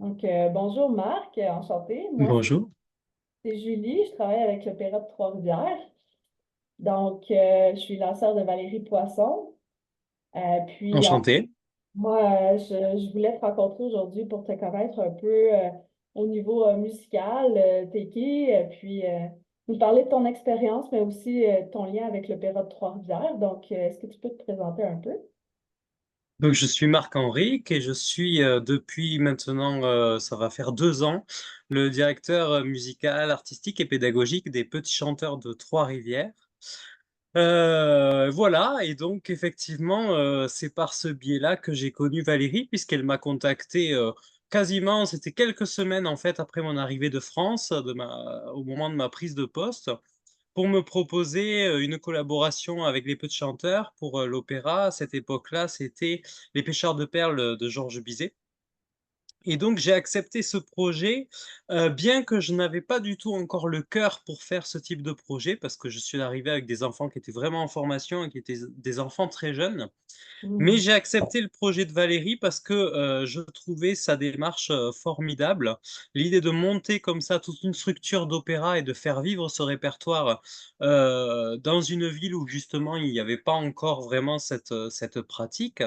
Bonjour Marc, enchantée. Moi, Bonjour, c'est Julie, je travaille avec l'Opéra de Trois-Rivières. Je suis la sœur de Valérie Poisson. Puis, en fait, enchanté. moi, je voulais te rencontrer aujourd'hui pour te connaître un peu au niveau musical, t'es qui, nous parler de ton expérience, mais aussi ton lien avec l'Opéra de Trois-Rivières. Est-ce que tu peux te présenter un peu? Donc, je suis Marc-Henri et je suis depuis maintenant, ça va faire 2 ans, le directeur musical, artistique et pédagogique des Petits Chanteurs de Trois-Rivières. Voilà, et donc effectivement, c'est par ce biais-là que j'ai connu Valérie, puisqu'elle m'a contacté quasiment, c'était quelques semaines en fait après mon arrivée de France, au moment de ma prise de poste, pour me proposer, une collaboration avec les Petits Chanteurs pour, l'opéra. À cette époque-là, c'était Les Pêcheurs de perles de Georges Bizet. Et donc j'ai accepté ce projet, bien que je n'avais pas du tout encore le cœur pour faire ce type de projet, parce que je suis arrivé avec des enfants qui étaient vraiment en formation et qui étaient des enfants très jeunes. Mais Hmm. j'ai accepté le projet de Valérie parce que, je trouvais sa démarche, formidable. L'idée de monter comme ça toute une structure d'opéra et de faire vivre ce répertoire, dans une ville où justement il n'y avait pas encore vraiment cette pratique.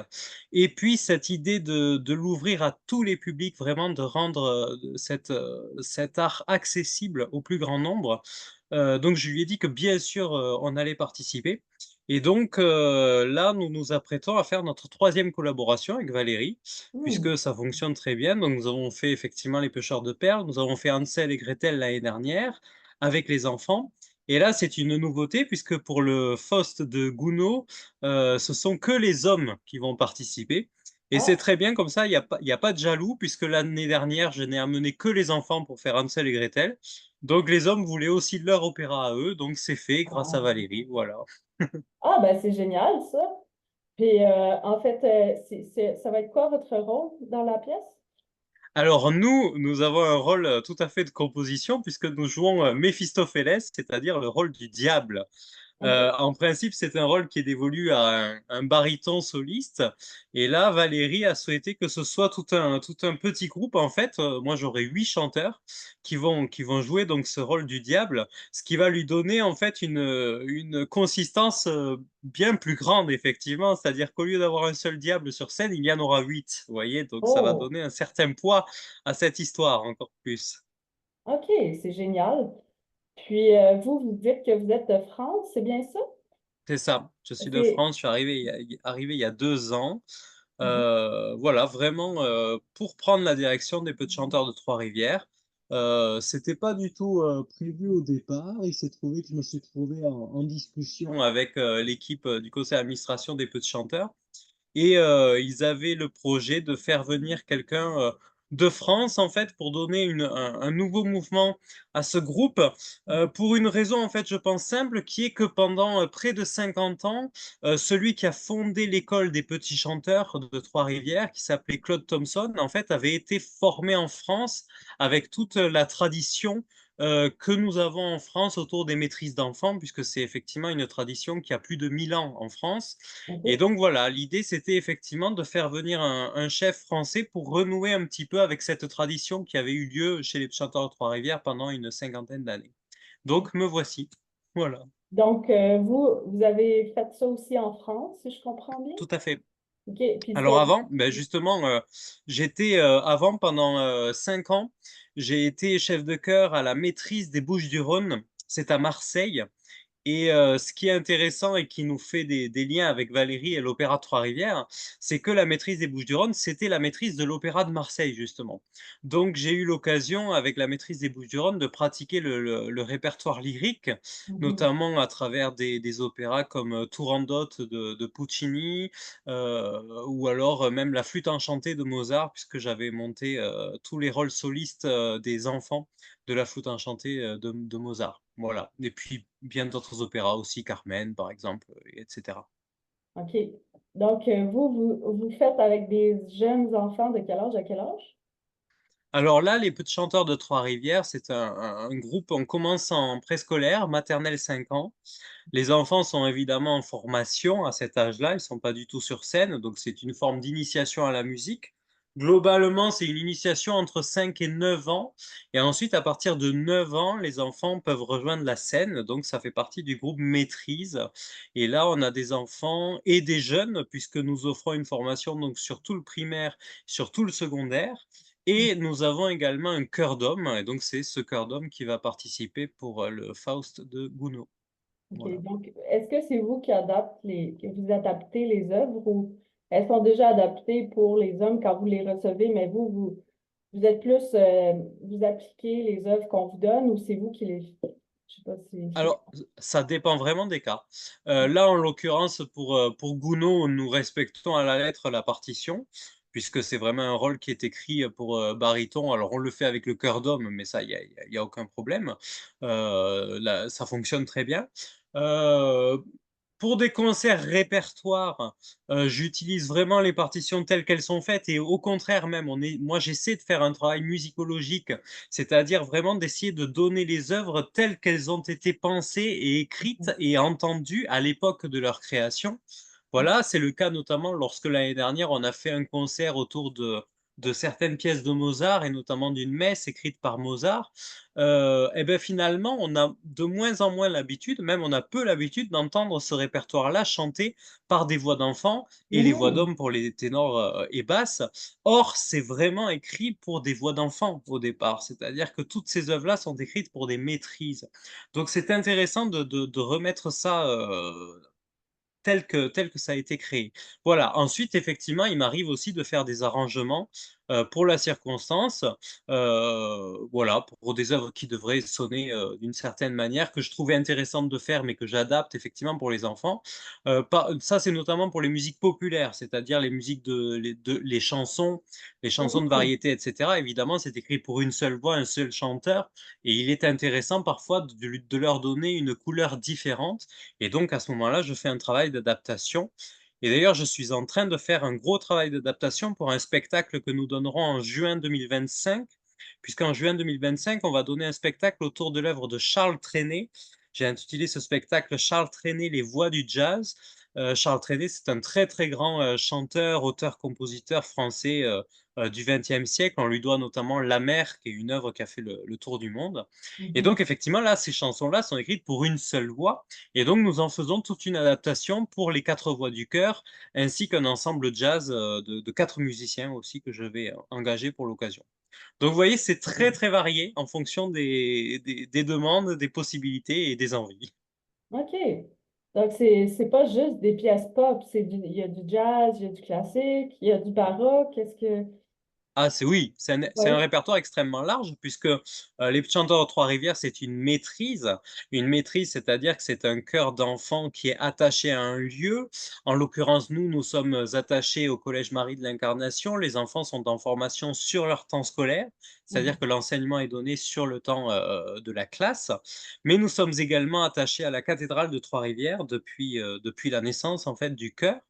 Et puis cette idée de l'ouvrir à tous les publics, vraiment de rendre, cet art accessible au plus grand nombre. Donc je lui ai dit que bien sûr, on allait participer. Et donc, là, nous nous apprêtons à faire notre troisième collaboration avec Valérie, Hmm. puisque ça fonctionne très bien. Donc nous avons fait effectivement Les Pêcheurs de perles, nous avons fait Hansel et Gretel l'année dernière avec les enfants. Et là, c'est une nouveauté puisque pour le Faust de Gounod, ce sont que les hommes qui vont participer. Et c'est Ah, très bien comme ça, il y a pas de jaloux puisque l'année dernière, je n'ai amené que les enfants pour faire Hansel et Gretel. Donc les hommes voulaient aussi leur opéra à eux, donc c'est fait grâce à ah. Valérie, voilà. Ben c'est génial ça. Ça va être quoi votre rôle dans la pièce? Alors nous avons un rôle tout à fait de composition puisque nous jouons Méphistophélès, c'est-à-dire le rôle du diable. OK. En principe, c'est un rôle qui est dévolu à un baryton soliste. Et là, Valérie a souhaité que ce soit tout un petit groupe. En fait, moi, j'aurai 8 chanteurs qui vont jouer donc ce rôle du diable, ce qui va lui donner en fait une consistance bien plus grande, effectivement. C'est-à-dire qu'au lieu d'avoir un seul diable sur scène, il y en aura 8. Vous voyez, donc ça va Oh, donner un certain poids à cette histoire encore plus. OK, c'est génial. Vous dites que vous êtes de France, c'est bien ça? C'est ça. Je suis de C'est... France. Je suis arrivé il y a 2 ans. Mhm. Voilà, vraiment, pour prendre la direction des Petits Chanteurs de Trois-Rivières. C'était pas du tout prévu au départ. Il s'est trouvé que je me suis trouvé en discussion avec l'équipe du conseil d'administration des Petits Chanteurs. Et ils avaient le projet de faire venir quelqu'un de France, en fait, pour donner un nouveau mouvement à ce groupe, pour une raison, en fait, je pense simple, qui est que pendant près de 50 ans, celui qui a fondé l'école des petits chanteurs de Trois-Rivières, qui s'appelait Claude Thompson, en fait, avait été formé en France avec toute la tradition que nous avons en France autour des maîtrises d'enfants, puisque c'est effectivement une tradition qui a plus de 1000 ans en France. Et OK. donc voilà, l'idée, c'était effectivement de faire venir un chef français pour renouer un petit peu avec cette tradition qui avait eu lieu chez les chanteurs de Trois-Rivières pendant une cinquantaine d'années. Donc me voici. Voilà, Vous avez fait ça aussi en France, si je comprends bien? tout à fait. OK, puis Alors c'était... avant, ben justement, j'étais avant pendant 5 ans, j'ai été chef de chœur à la maîtrise des Bouches-du-Rhône. C'est à Marseille. Et ce qui est intéressant et qui nous fait des liens avec Valérie et l'Opéra de Trois-Rivières, c'est que la maîtrise des Bouches-du-Rhône, c'était la maîtrise de l'Opéra de Marseille, justement. Donc j'ai eu l'occasion, avec la maîtrise des Bouches-du-Rhône, de pratiquer le répertoire lyrique, Mhm. notamment à travers des opéras comme Turandot de Puccini, ou alors même La Flûte enchantée de Mozart, puisque j'avais monté tous les rôles solistes des enfants de La Flûte enchantée de Mozart. Voilà. Et puis bien d'autres opéras aussi, Carmen par exemple, etc. OK. Vous faites avec des jeunes enfants de quel âge à quel âge? Alors là, les Petits Chanteurs de Trois-Rivières, c'est un groupe, on commence en préscolaire, maternelle 5 ans. Les enfants sont évidemment en formation à cet âge-là, ils ne sont pas du tout sur scène, donc c'est une forme d'initiation à la musique. Globalement, c'est une initiation entre 5 et 9 ans. Et ensuite, à partir de 9 ans, les enfants peuvent rejoindre la scène. Donc, ça fait partie du groupe maîtrise. Et là, on a des enfants et des jeunes, puisque nous offrons une formation donc, sur tout le primaire, sur tout le secondaire. Et nous avons également un chœur d'homme. Et donc, c'est ce chœur d'homme qui va participer pour le Faust de Gounod. OK. Voilà. Donc, est-ce que c'est vous qui que vous adaptez les œuvres ou elles sont déjà adaptées pour les hommes quand vous les recevez, mais vous êtes plus, vous appliquez les œuvres qu'on vous donne ou c'est vous qui les, je sais pas si, Alors, ça dépend vraiment des cas. Là, en l'occurrence, pour Gounod, nous respectons à la lettre la partition, puisque c'est vraiment un rôle qui est écrit pour baryton. Alors, on le fait avec le chœur d'homme, mais ça, il y a aucun problème. Ça fonctionne très bien. Euh, pour des concerts répertoires, j'utilise vraiment les partitions telles qu'elles sont faites et au contraire même, moi j'essaie de faire un travail musicologique, c'est-à-dire vraiment d'essayer de donner les œuvres telles qu'elles ont été pensées et écrites et entendues à l'époque de leur création. Voilà, c'est le cas notamment lorsque l'année dernière, on a fait un concert autour de certaines pièces de Mozart et notamment d'une messe écrite par Mozart. Et ben finalement, on a de moins en moins l'habitude, même on a peu l'habitude d'entendre ce répertoire-là chanté par des voix d'enfants et les voix Mhm. d'hommes pour les ténors et basses. Or, c'est vraiment écrit pour des voix d'enfants au départ, c'est-à-dire que toutes ces œuvres-là sont écrites pour des maîtrises. Donc c'est intéressant de remettre ça tel que ça a été créé. Voilà, ensuite, effectivement, il m'arrive aussi de faire des arrangements, pour la circonstance, voilà, pour des œuvres qui devraient sonner, d'une certaine manière, que je trouvais intéressantes de faire, mais que j'adapte effectivement pour les enfants. Pas ça, c'est notamment pour les musiques populaires, c'est-à-dire les musiques les chansons de Mhm. variété et cetera. Évidemment, c'est écrit pour une seule voix, un seul chanteur et il est intéressant parfois de leur donner une couleur différente et donc, à ce moment-là, je fais un travail d'adaptation. Et d'ailleurs, je suis en train de faire un gros travail d'adaptation pour un spectacle que nous donnerons en juin 2025, puisqu'en juin 2025, on va donner un spectacle autour de l'œuvre de Charles Trenet. J'ai intitulé ce spectacle Charles Trenet, les voix du jazz. Charles Trenet, c'est un très très grand chanteur, auteur, compositeur français du XXe siècle. On lui doit notamment La Mer, qui est une œuvre qui a fait le tour du monde. Et Mhm. donc, effectivement, là, ces chansons-là sont écrites pour une seule voix. Et donc, nous en faisons toute une adaptation pour les quatre voix du chœur, ainsi qu'un ensemble jazz de quatre musiciens aussi que je vais engager pour l'occasion. Donc, vous voyez, c'est très, très varié en fonction des demandes, des possibilités et des envies. OK. Donc, c'est pas juste des pièces pop, il y a du jazz, il y a du classique, il y a du baroque. Est-ce que, Ah, c'est un ouais. répertoire extrêmement large puisque Les Petits Chanteurs de Trois-Rivières, c'est une maîtrise. Une maîtrise, c'est-à-dire que c'est un chœur d'enfant qui est attaché à un lieu. En l'occurrence, nous sommes attachés au Collège Marie de l'Incarnation. Les enfants sont en formation sur leur temps scolaire, c'est-à-dire que Mhm. l'enseignement est donné sur le temps de la classe. Mais nous sommes également attachés à la cathédrale de Trois-Rivières depuis la naissance en fait du chœur.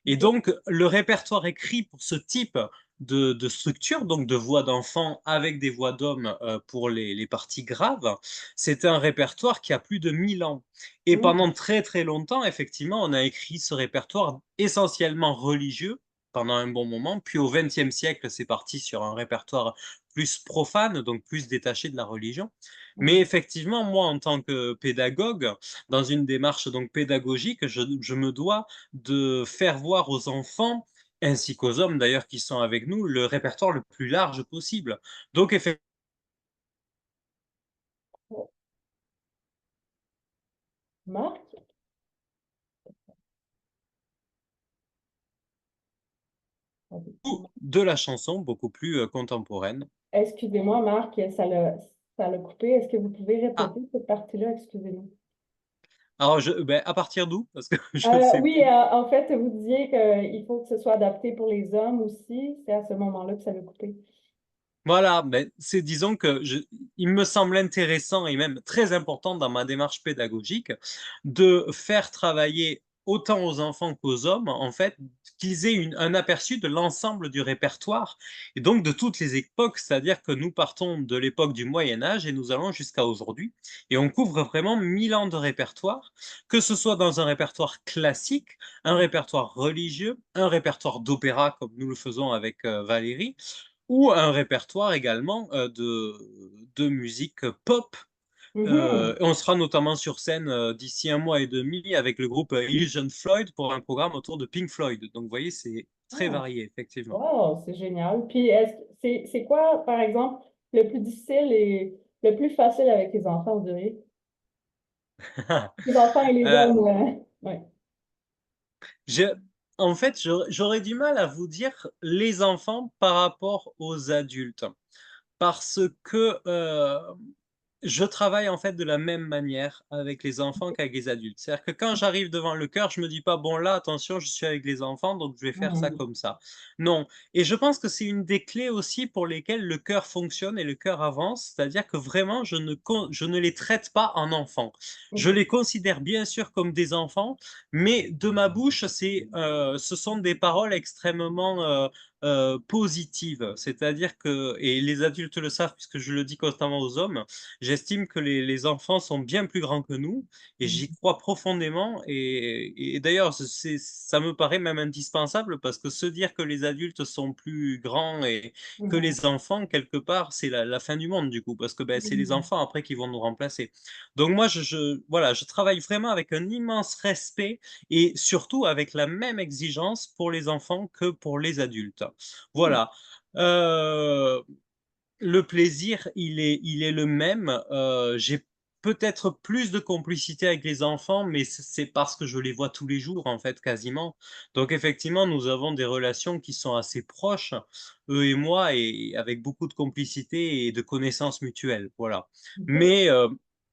Et OK. donc, le répertoire écrit pour ce type de structure, donc de voix d'enfants avec des voix d'hommes pour les parties graves, c'est un répertoire qui a plus de 1000 ans. Et pendant Mhm. très très longtemps, effectivement, on a écrit ce répertoire essentiellement religieux pendant un bon moment, puis au XXe siècle, c'est parti sur un répertoire plus profane, donc plus détaché de la religion. Mais Mhm. effectivement, moi, en tant que pédagogue, dans une démarche donc pédagogique, je me dois de faire voir aux enfants, ainsi qu'aux hommes d'ailleurs qui sont avec nous, le répertoire le plus large possible. Donc effectivement, Marc? de la chanson beaucoup plus contemporaine. Excusez-moi, Marc, ça l'a coupé. Est-ce que vous pouvez Ah, répéter cette partie-là? Excusez-moi. alors ben, à partir d'où? Parce que je sais Oui, plus. en fait, vous disiez qu'il faut que ce soit adapté pour les hommes aussi. C'est à ce moment-là que ça l'a coupé. Voilà, ben, disons que il me semble intéressant et même très important dans ma démarche pédagogique de faire travailler autant aux enfants qu'aux hommes, en fait, qu'ils aient un aperçu de l'ensemble du répertoire et donc de toutes les époques. C'est-à-dire que nous partons de l'époque du Moyen Âge et nous allons jusqu'à aujourd'hui et on couvre vraiment 1000 ans de répertoire, que ce soit dans un répertoire classique, un répertoire religieux, un répertoire d'opéra comme nous le faisons avec, Valérie, ou un répertoire également, de musique pop. Mhm. On sera notamment sur scène, d'ici 1 mois et demi avec le groupe, Illusion Floyd pour un programme autour de Pink Floyd. Donc vous voyez, c'est très Ah, varié effectivement. wow, c'est génial. Puis, c'est quoi, par exemple, le plus difficile et le plus facile avec les enfants, vous direz? Les enfants et les Heu, hommes, ouais. je en fait, j'aurais du mal à vous dire les enfants par rapport aux adultes parce que, je travaille en fait de la même manière avec les enfants qu'avec les adultes. C'est-à-dire que quand j'arrive devant le chœur, je me dis pas: «Bon là, attention, je suis avec les enfants, donc je vais faire ça Mhm. comme ça». Non, et je pense que c'est une des clés aussi pour lesquelles le chœur fonctionne et le chœur avance, c'est-à-dire que vraiment je ne les traite pas en enfants. Je Mhm. les considère bien sûr comme des enfants, mais de ma bouche, ce sont des paroles extrêmement, positives. C'est-à-dire que et les adultes le savent puisque je le dis constamment aux hommes, j'estime que les enfants sont bien plus grands que nous et j'y Mhm. crois profondément et d'ailleurs ça me paraît même indispensable parce que se dire que les adultes sont plus grands et que Mhm. les enfants quelque part, c'est la fin du monde du coup parce que, c'est les Mhm. enfants après qui vont nous remplacer. Donc moi voilà, je travaille vraiment avec un immense respect et surtout avec la même exigence pour les enfants que pour les adultes. Mhm. Voilà, heu le plaisir, il est le même, j'ai peut-être plus de complicité avec les enfants, mais c'est parce que je les vois tous les jours, en fait, quasiment. Donc effectivement, nous avons des relations qui sont assez proches, eux et moi et avec beaucoup de complicité et de connaissances mutuelles, voilà. Mhm. Mais,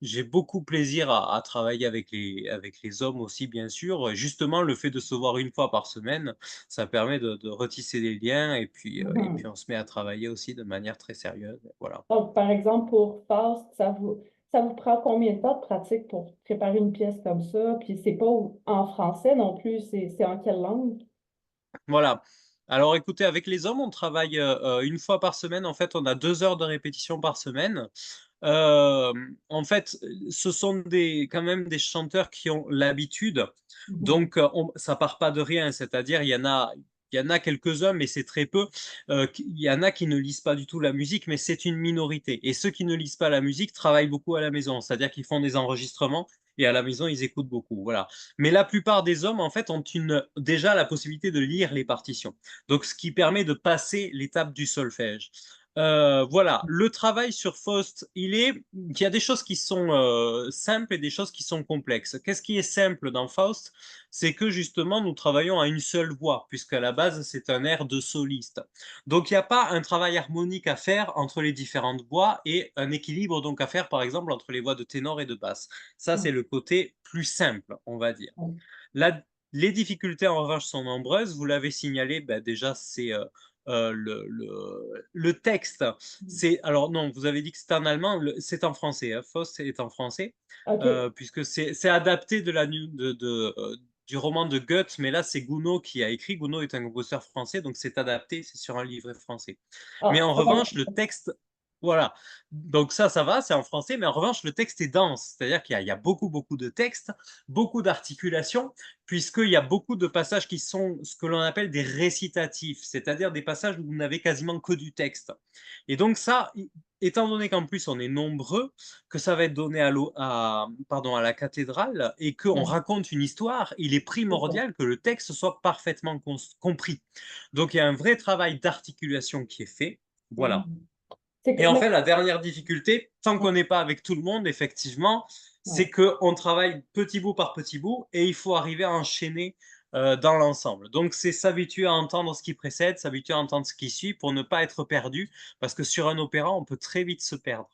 j'ai beaucoup plaisir à travailler avec les hommes aussi, bien sûr, justement, le fait de se voir une fois par semaine, ça permet de retisser des liens et puis Mhm. on se met à travailler aussi de manière très sérieuse, voilà. Donc, par exemple, pour Faust, ça vous prend combien de temps de pratique pour préparer une pièce comme ça? Puis c'est pas en français non plus, c'est en quelle langue? Voilà. Alors écoutez, avec les hommes, on travaille, 1 fois par semaine. En fait, on a 2 heures de répétition par semaine. En fait, ce sont quand même des chanteurs qui ont l'habitude, Mhm. donc on ça part pas de rien. C'est-à-dire, il y en a quelques-uns, mais c'est très peu. Il y en a qui ne lisent pas du tout la musique, mais c'est une minorité et ceux qui ne lisent pas la musique travaillent beaucoup à la maison. C'est-à-dire qu'ils font des enregistrements et à la maison, ils écoutent beaucoup, voilà. Mais la plupart des hommes, en fait, ont déjà la possibilité de lire les partitions. Donc ce qui permet de passer l'étape du solfège. Voilà, le travail sur Faust, il y a des choses qui sont, simples et des choses qui sont complexes. Qu'est-ce qui est simple dans Faust? C'est que justement nous travaillons à une seule voix, puisqu'à la base c'est un air de soliste. Donc il n'y a pas un travail harmonique à faire entre les différentes voix et un équilibre donc à faire par exemple entre les voix de ténor et de basse. Ça c'est le côté plus simple, on va dire. Mhm. La Les difficultés en revanche sont nombreuses, vous l'avez signalé, bah, déjà c'est, le texte. Alors non, vous avez dit que c'était en allemand, c'est en français, hein, Faust est en français, OK. puisque c'est adapté de la nu du roman de Goethe, mais là c'est Gounod qui a écrit. Gounod est un compositeur français, donc c'est adapté, c'est sur un livret français. Mais Ah, en ça va. revanche, le texte voilà, donc ça va, c'est en français, mais en revanche le texte est dense. C'est-à-dire qu'il y a beaucoup, beaucoup de textes, beaucoup d'articulations, puisqu'il y a beaucoup de passages qui sont ce que l'on appelle des récitatifs, c'est-à-dire des passages où vous n'avez quasiment que du texte. Et donc ça, étant donné qu'en plus on est nombreux, que ça va être donné à la cathédrale et qu'on Ouais, raconte une histoire, il est c'est ça. primordial que le texte soit parfaitement compris. Donc il y a un vrai travail d'articulation qui est fait. Voilà. Mhm. C'est que, Et en mais, fait, la dernière difficulté, tant ouais, qu'on n'est pas avec tout le monde, effectivement, ouais. c'est qu'on travaille petit bout par petit bout et il faut arriver à enchaîner, dans l'ensemble. Donc c'est s'habituer à entendre ce qui précède, s'habituer à entendre ce qui suit pour ne pas être perdu, parce que sur un opéra, on peut très vite se perdre.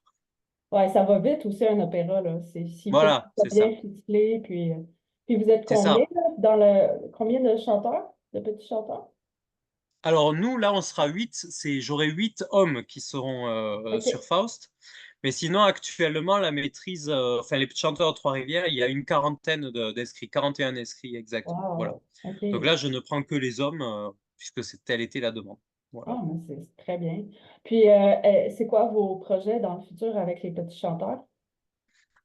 Ouais, ça va vite aussi un opéra, là. S'il faut que Voilà, ça soit c'est bien ça. ficelé, puis vous êtes C'est combien, ça. là, combien de chanteurs, de petits chanteurs? Alors nous, là, on sera 8. J'aurai 8 hommes qui seront, OK. sur Faust. Mais sinon, actuellement, la maîtrise, enfin, les chanteurs de Trois-Rivières, il y a une quarantaine d'inscrits, 41 inscrits exactement. Voilà. Wow, Donc OK. là, je ne prends que les hommes, puisque telle était la demande. Voilà. Ah, mais c'est très bien. Puis, c'est quoi vos projets dans le futur avec les petits chanteurs?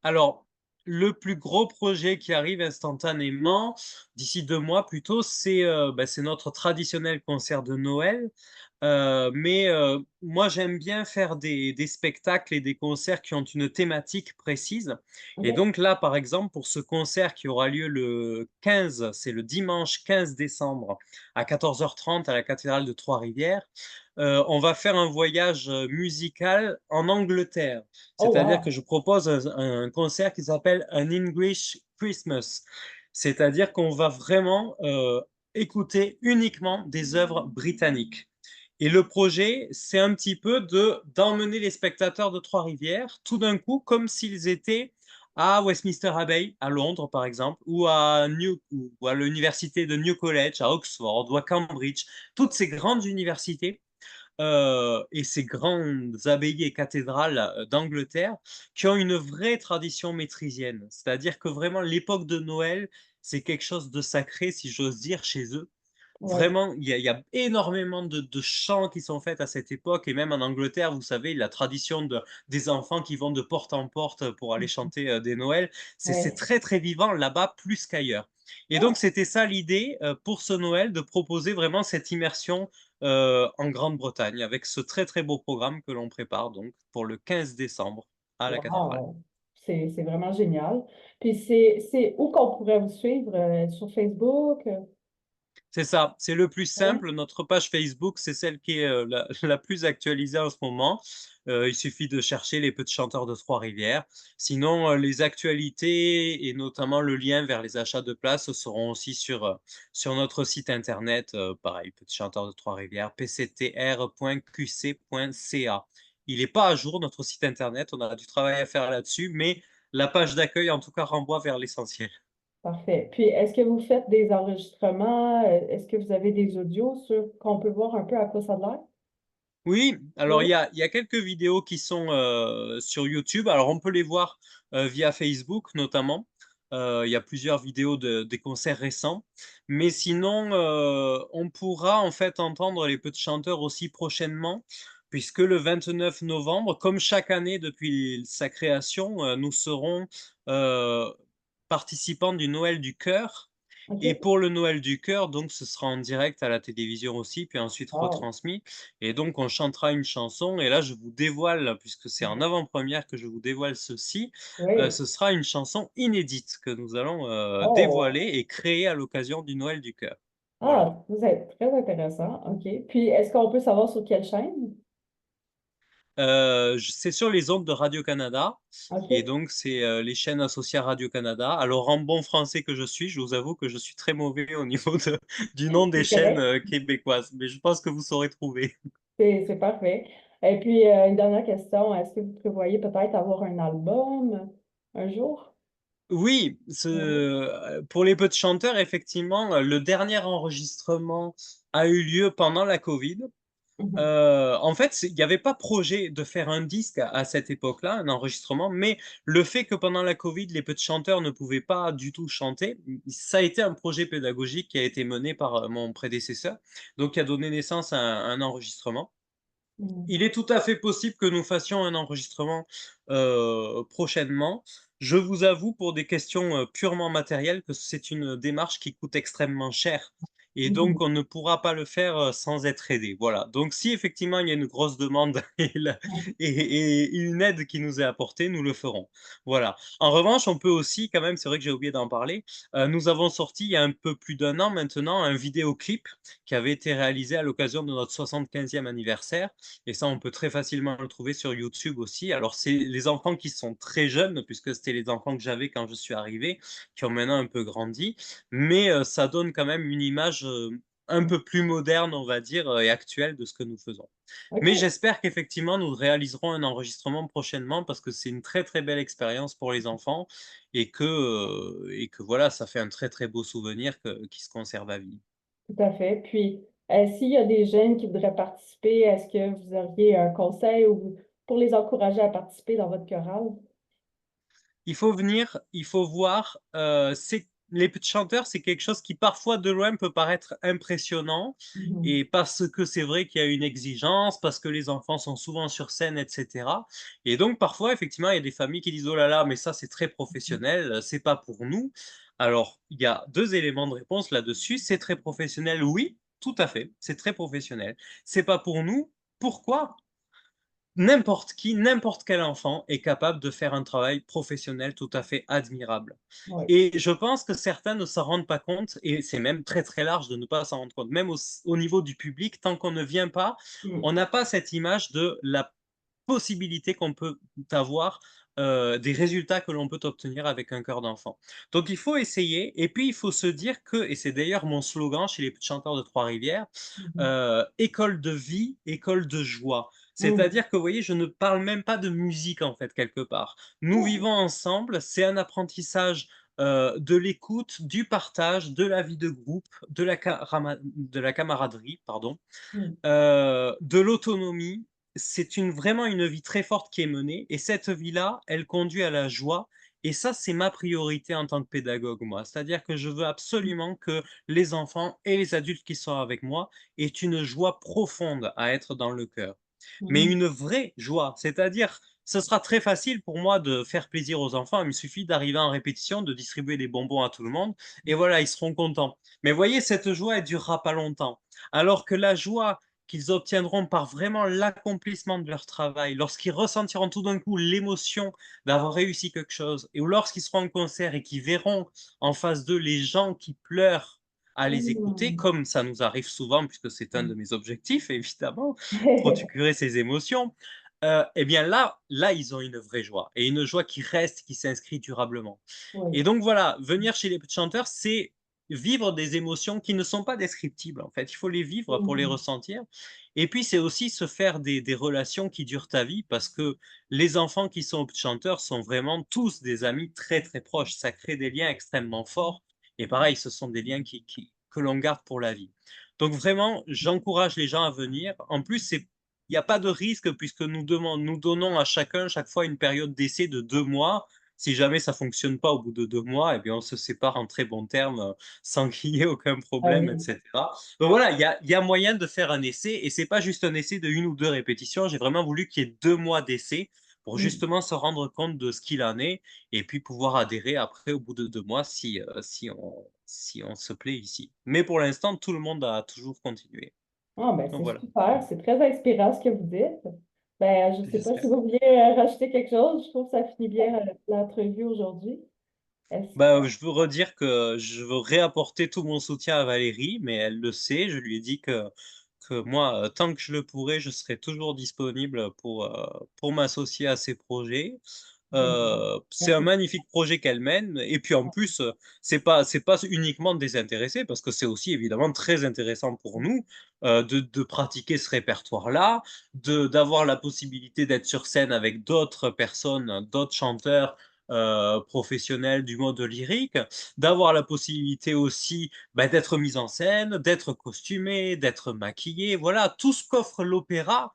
Alors, le plus gros projet qui arrive instantanément, d'ici 2 mois plutôt, c'est notre traditionnel concert de Noël. Moi j'aime bien faire des spectacles et des concerts qui ont une thématique précise et OK. donc là, par exemple, pour ce concert qui aura lieu le 15, c'est le dimanche 15 décembre à 14h30 à la cathédrale de Trois-Rivières, on va faire un voyage, musical en Angleterre. Oh, C'est-à-dire que wow. je propose un concert qui s'appelle «An English Christmas». C'est-à-dire qu'on va vraiment, écouter uniquement des œuvres britanniques. Et le projet, c'est un petit peu d'emmener les spectateurs de Trois-Rivières, tout d'un coup, comme s'ils étaient à Westminster Abbey, à Londres, par exemple, ou à l'université de New College, à Oxford, ou à Cambridge. Toutes ces grandes universités et ces grandes abbayes et cathédrales, d'Angleterre, qui ont une vraie tradition métrisienne. C'est-à-dire que vraiment l'époque de Noël, c'est quelque chose de sacré, si j'ose dire, chez eux. Oui. Vraiment, il y a énormément de chants qui sont faits à cette époque et même en Angleterre, vous savez, la tradition des enfants qui vont de porte en porte pour aller chanter, des Noëls, c'est Oui. très, très vivant là-bas plus qu'ailleurs et donc Ah, c'était ça l'idée, pour ce Noël, de proposer vraiment cette immersion, en Grande-Bretagne avec ce très, très beau programme que l'on prépare donc pour le 15 décembre à la cathédrale. wow. C'est vraiment génial. Puis, c'est où qu'on pourrait vous suivre? Sur Facebook? C'est ça, c'est le plus Oui. simple. Notre page Facebook, c'est celle qui est, la la plus actualisée en ce moment. Il suffit de chercher les Petits Chanteurs de Trois-Rivières. Sinon, les actualités et notamment le lien vers les achats de places seront aussi sur notre site internet, pareil, Petits Chanteurs de Trois-Rivières, pctr.qc.ca. Il n'est pas à jour notre site internet, on a du travail à faire là-dessus, mais la page d'accueil en tout cas renvoie vers l'essentiel. Parfait. Puis, est-ce que vous faites des enregistrements? Est-ce que vous avez des audios qu'on peut voir un peu à quoi ça a l'air? Oui, alors Oui. il y a quelques vidéos qui sont, sur YouTube. Alors on peut les voir, via Facebook notamment. Il y a plusieurs vidéos des concerts récents. Mais sinon, on pourra en fait entendre les Petits Chanteurs aussi prochainement, puisque le 29 novembre, comme chaque année depuis sa création, nous serons, heu, participants du Noël du Cœur et OK. pour le Noël du Cœur, donc ce sera en direct à la télévision aussi, puis ensuite Wow. retransmis et donc on chantera une chanson et là je vous dévoile, puisque c'est en avant-première que je vous dévoile ceci, Oui. ce sera une chanson inédite que nous allons, Oh. dévoiler et créer à l'occasion du Noël du Cœur. Voilà. Ah, vous êtes très intéressant. OK. Puis, est-ce qu'on peut savoir sur quelle chaîne? J C'est sur les ondes de Radio-Canada et OK. donc c'est, les chaînes associées à Radio-Canada. Alors en bon français que je vous avoue que je suis très mauvais au niveau du nom des C'est chaînes, correct. québécoises, mais je pense que vous saurez trouver. C'est parfait. Et puis, une dernière question. Est-ce que vous prévoyez peut-être avoir un album un jour? Oui, Oui. pour les Petits Chanteurs, effectivement, le dernier enregistrement a eu lieu pendant la covid. Mhm. En fait, il n'y avait pas projet de faire un disque à cette époque-là, un enregistrement, mais le fait que pendant la covid, les Petits Chanteurs ne pouvaient pas du tout chanter, ça a été un projet pédagogique qui a été mené par, mon prédécesseur, donc qui a donné naissance à un enregistrement. Mhm. Il est tout à fait possible que nous fassions un enregistrement, prochainement. Je vous avoue pour des questions, purement matérielles que c'est une démarche qui coûte extrêmement cher et donc Mhm. on ne pourra pas le faire, sans être aidé. Voilà, donc si effectivement il y a une grosse demande et une aide qui nous est apportée, nous le ferons. Voilà. En revanche, on peut aussi quand même, c'est vrai que j'ai oublié d'en parler, nous avons sorti il y a un peu plus d'un an maintenant un vidéoclip qui avait été réalisé à l'occasion de notre 75e anniversaire et ça, on peut très facilement le trouver sur YouTube aussi. Alors, c'est les enfants qui sont très jeunes, puisque c'était les enfants que j'avais quand je suis arrivé, qui ont maintenant un peu grandi, mais ça donne quand même une image, un peu plus moderne, on va dire, et actuelle de ce que nous faisons. Mais OK. j'espère qu'effectivement, nous réaliserons un enregistrement prochainement parce que c'est une très, très belle expérience pour les enfants et que voilà, ça fait un très, très beau souvenir qui se conserve à vie. Tout à fait. Puis, s'il y a des jeunes qui voudraient participer, est-ce que vous auriez un conseil ou pour les encourager à participer dans votre chorale? Il faut venir, il faut voir, c'est les petits chanteurs, c'est quelque chose qui parfois de loin peut paraître impressionnant Mhm. et parce que c'est vrai qu'il y a une exigence, parce que les enfants sont souvent sur scène et cetera et donc parfois effectivement, il y a des familles qui disent: «Oh là là, mais ça c'est très professionnel, c'est pas pour nous». Alors, il y a 2 éléments de réponse là-dessus. C'est très professionnel, oui, tout à fait, c'est très professionnel. C'est pas pour nous, pourquoi? N'importe qui, n'importe quel enfant est capable de faire un travail professionnel tout à fait admirable Oui. et je pense que certains ne s'en rendent pas compte et c'est même très, très large de ne pas s'en rendre compte. Même au niveau du public, tant qu'on ne vient pas, on Mm. n'a pas cette image de la possibilité qu'on peut avoir, des résultats que l'on peut obtenir avec un chœur d'enfant. Donc il faut essayer et puis il faut se dire que et c'est d'ailleurs mon slogan chez les petits chanteurs de Trois-Rivières, Mhm. école de vie, école de joie. Mm. C'est-à-dire que, vous voyez, je ne parle même pas de musique, en fait, quelque part. Nous Mm. vivons ensemble, c'est un apprentissage, de l'écoute, du partage, de la vie de groupe, de la camaraderie, pardon, Mm. de l'autonomie. C'est vraiment une vie très forte qui est menée et cette vie-là, elle conduit à la joie et ça, c'est ma priorité en tant que pédagogue, moi. C'est-à-dire que je veux absolument que les enfants et les adultes qui sont avec moi aient une joie profonde à être dans le cœur. Mais Mm. une vraie joie, c'est-à-dire, ce sera très facile pour moi de faire plaisir aux enfants. Il me suffit d'arriver en répétition, de distribuer des bonbons à tout le monde et voilà, ils seront contents. Mais voyez, cette joie, elle durera pas longtemps. Alors que la joie qu'ils obtiendront par vraiment l'accomplissement de leur travail, lorsqu'ils ressentiront tout d'un coup l'émotion d'avoir réussi quelque chose et ou lorsqu'ils seront en concert et qu'ils verront en face d'eux les gens qui pleurent à les écouter, Mm. comme ça nous arrive souvent puisque c'est un de Mm. mes objectifs évidemment, procurer ces émotions, et bien là, ils ont une vraie joie et une joie qui reste, qui s'inscrit durablement. Et Oui. donc voilà, venir chez les petits chanteurs, c'est vivre des émotions qui ne sont pas descriptibles, en fait. Il faut les vivre pour les Mhm. ressentir et puis c'est aussi se faire des relations qui durent ta vie parce que les enfants qui sont petits chanteurs sont vraiment tous des amis très, très proches. Ça crée des liens extrêmement forts et pareil, ce sont des liens que l'on garde pour la vie. Donc vraiment, j'encourage les gens à venir. En plus, c'est il y a pas de risque puisque nous donnons à chacun, chaque fois, une période d'essai de 2 mois. Si jamais ça fonctionne pas au bout de 2 mois, eh bien, on se sépare en très bons termes, sans qu'il y ait aucun Ah problème et oui. cetera. Donc voilà, il y a moyen de faire un essai et c'est pas juste un essai de 1 ou 2 répétitions. J'ai vraiment voulu qu'il y ait 2 mois d'essai pour Mm. justement se rendre compte de ce qu'il en est et puis pouvoir adhérer après au bout de 2 mois si on se plaît ici. Mais pour l'instant, tout le monde a toujours continué. Ah, ben, Donc c'est voilà, super, c'est très inspirant ce que vous dites. Ben, je ne sais pas si j'espère. vous vouliez rajouter quelque chose. Je trouve que ça finit bien l'entrevue aujourd'hui. Est-ce Bah, je veux redire que je veux réapporter tout mon soutien à Valérie, mais elle le sait. Je lui ai dit que moi, tant que je le pourrai, je serai toujours disponible pour m'associer à ses projets. génial. C'est un Merci. magnifique projet qu'elle mène et puis en plus, c'est pas uniquement désintéressé parce que c'est aussi évidemment très intéressant pour nous, de pratiquer ce répertoire-là, de d'avoir la possibilité d'être sur scène avec d'autres personnes, d'autres chanteurs, professionnels du monde lyrique, d'avoir la possibilité aussi, bah, d'être mis en scène, d'être costumé, d'être maquillé, voilà, tout ce qu'offre l'opéra.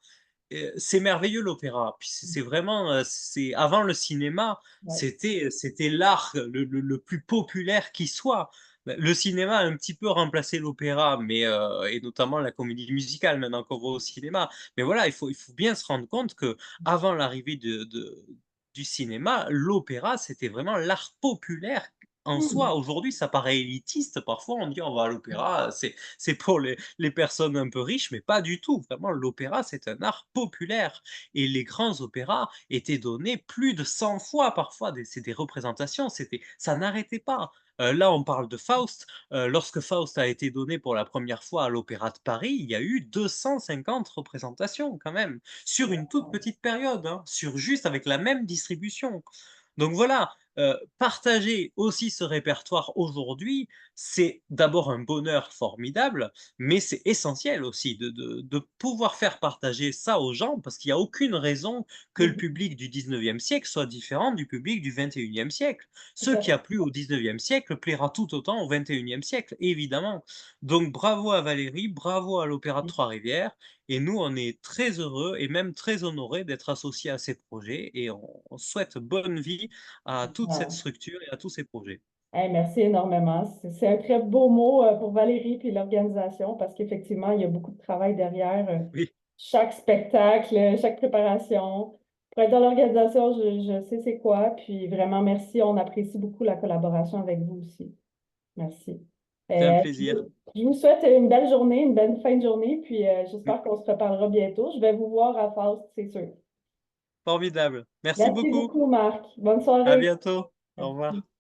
C'est merveilleux l'opéra, puis c'est vraiment, c'est avant le cinéma, Ouais. c'était l'art le plus populaire qui soit. Bah, le cinéma a un petit peu remplacé l'opéra, mais et notamment la comédie musicale maintenant qu'on voit au cinéma. Mais voilà, il faut bien se rendre compte que avant l'arrivée du cinéma, l'opéra, c'était vraiment l'art populaire en Hmm. soi. Aujourd'hui, ça paraît élitiste, parfois on dit: «On va à l'opéra, c'est pour les personnes un peu riches», mais pas du tout. Vraiment, l'opéra, c'est un art populaire et les grands opéras étaient donnés plus de 100 fois parfois, c'est des représentations, ça n'arrêtait pas. Là, on parle de Faust, lorsque Faust a été donné pour la première fois à l'Opéra de Paris, il y a eu 250 représentations quand même, sur une toute petite période, hein, sur juste avec la même distribution. Donc voilà, partager aussi ce répertoire aujourd'hui, c'est d'abord un bonheur formidable, mais c'est essentiel aussi de pouvoir faire partager ça aux gens parce qu'il y a aucune raison que le Mhm. public du 19e siècle soit différent du public du 21e siècle. Tout Ce à qui a fait. plu au 19e siècle plaira tout autant au 21e siècle, évidemment. Donc bravo à Valérie, bravo à l'Opéra de Trois-Rivières et nous, on est très heureux et même très honorés d'être associés à ces projets et on souhaite bonne vie à toute cette Ah. structure et à tous ces projets. Hey, merci énormément. C'est un très beau mot pour Valérie et l'organisation parce qu'effectivement, il y a beaucoup de travail derrière Oui, chaque spectacle, chaque préparation. Pour être dans l'organisation, je sais c'est quoi. Puis vraiment, merci. On apprécie beaucoup la collaboration avec vous aussi. Merci. c'est un Je plaisir. je vous souhaite une belle journée, une belle fin de journée. Puis Oui, j'espère qu'on se reparlera bientôt. Je vais vous voir à Faust, c'est sûr. formidable. Merci Merci beaucoup. beaucoup, Marc. Bonne À soirée. bientôt. Au Merci. revoir.